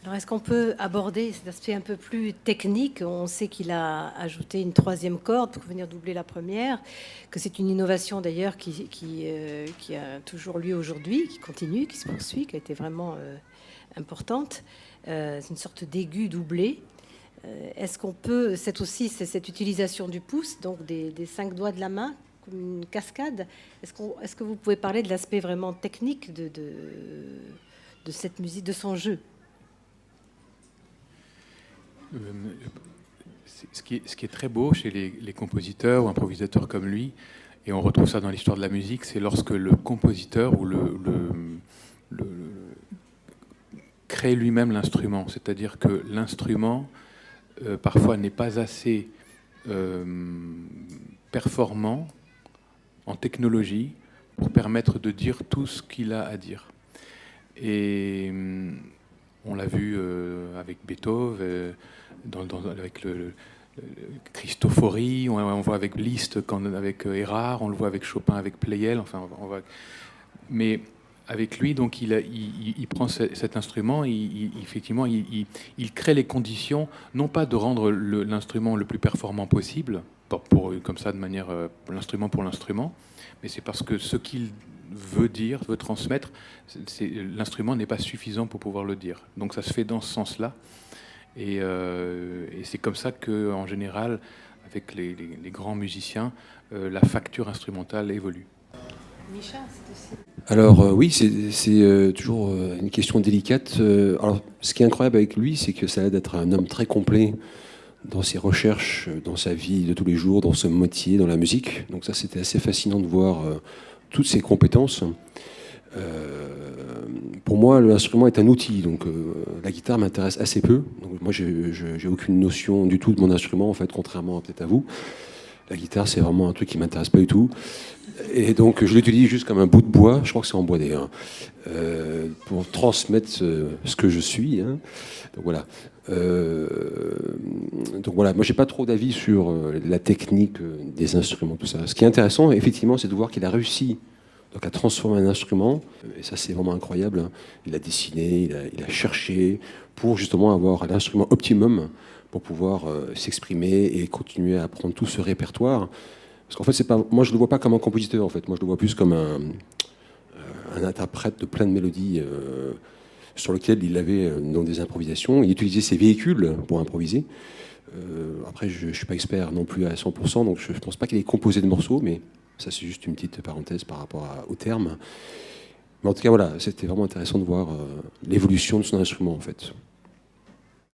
Alors, est-ce qu'on peut aborder cet aspect un peu plus technique? On sait qu'il a ajouté une troisième corde pour venir doubler la première, que c'est une innovation d'ailleurs qui a toujours lieu aujourd'hui, qui continue, qui se poursuit, qui a été vraiment importante. C'est une sorte d'aigu doublé. Est-ce qu'on peut, c'est cette utilisation du pouce, donc des cinq doigts de la main, comme une cascade. Est-ce que vous pouvez parler de l'aspect vraiment technique de cette musique, de son jeu? Ce qui est très beau chez les compositeurs ou improvisateurs comme lui, et on retrouve ça dans l'histoire de la musique, c'est lorsque le compositeur ou le- crée lui-même l'instrument. C'est-à-dire que l'instrument, parfois, n'est pas assez euh, performant en technologie pour permettre de dire tout ce qu'il a à dire. Et on l'a vu avec Beethoven, avec le Cristofori, on voit avec Liszt, avec Erard, on le voit avec Chopin, avec Pleyel, enfin, mais avec lui, donc il prend cet instrument, effectivement, il crée les conditions, non pas de rendre l'instrument le plus performant possible, comme ça, de manière l'instrument pour l'instrument, mais c'est parce que ce qu'il veut dire, veut transmettre, l'instrument n'est pas suffisant pour pouvoir le dire. Donc ça se fait dans ce sens-là. Et c'est comme ça qu'en général, avec les grands musiciens, la facture instrumentale évolue. Micha, c'est aussi. Alors oui, c'est toujours une question délicate. Alors, ce qui est incroyable avec lui, c'est que ça aide d'être un homme très complet dans ses recherches, dans sa vie de tous les jours, dans ce métier, dans la musique. Donc ça, c'était assez fascinant de voir toutes ses compétences. Pour moi, l'instrument est un outil, donc la guitare m'intéresse assez peu. Donc, moi, j'ai aucune notion du tout de mon instrument, en fait, contrairement peut-être à vous. La guitare, c'est vraiment un truc qui m'intéresse pas du tout. Et donc, je l'utilise juste comme un bout de bois, je crois que c'est en bois d'ailleurs, pour transmettre ce que je suis. Hein. Donc voilà. Donc voilà, moi j'ai pas trop d'avis sur la technique des instruments, tout ça. Ce qui est intéressant, effectivement, c'est de voir qu'il a réussi donc, à transformer un instrument, et ça c'est vraiment incroyable. Hein. Il a dessiné, il a cherché pour justement avoir l'instrument optimum pour pouvoir s'exprimer et continuer à apprendre tout ce répertoire. Parce qu'en fait, c'est pas, moi je le vois pas comme un compositeur, en fait. Moi je le vois plus comme un interprète de plein de mélodies sur lesquelles il avait dans des improvisations. Il utilisait ses véhicules pour improviser. Après, je ne suis pas expert non plus à 100%, donc je ne pense pas qu'il ait composé de morceaux, mais ça c'est juste une petite parenthèse par rapport au terme. Mais en tout cas, voilà, c'était vraiment intéressant de voir l'évolution de son instrument, en fait.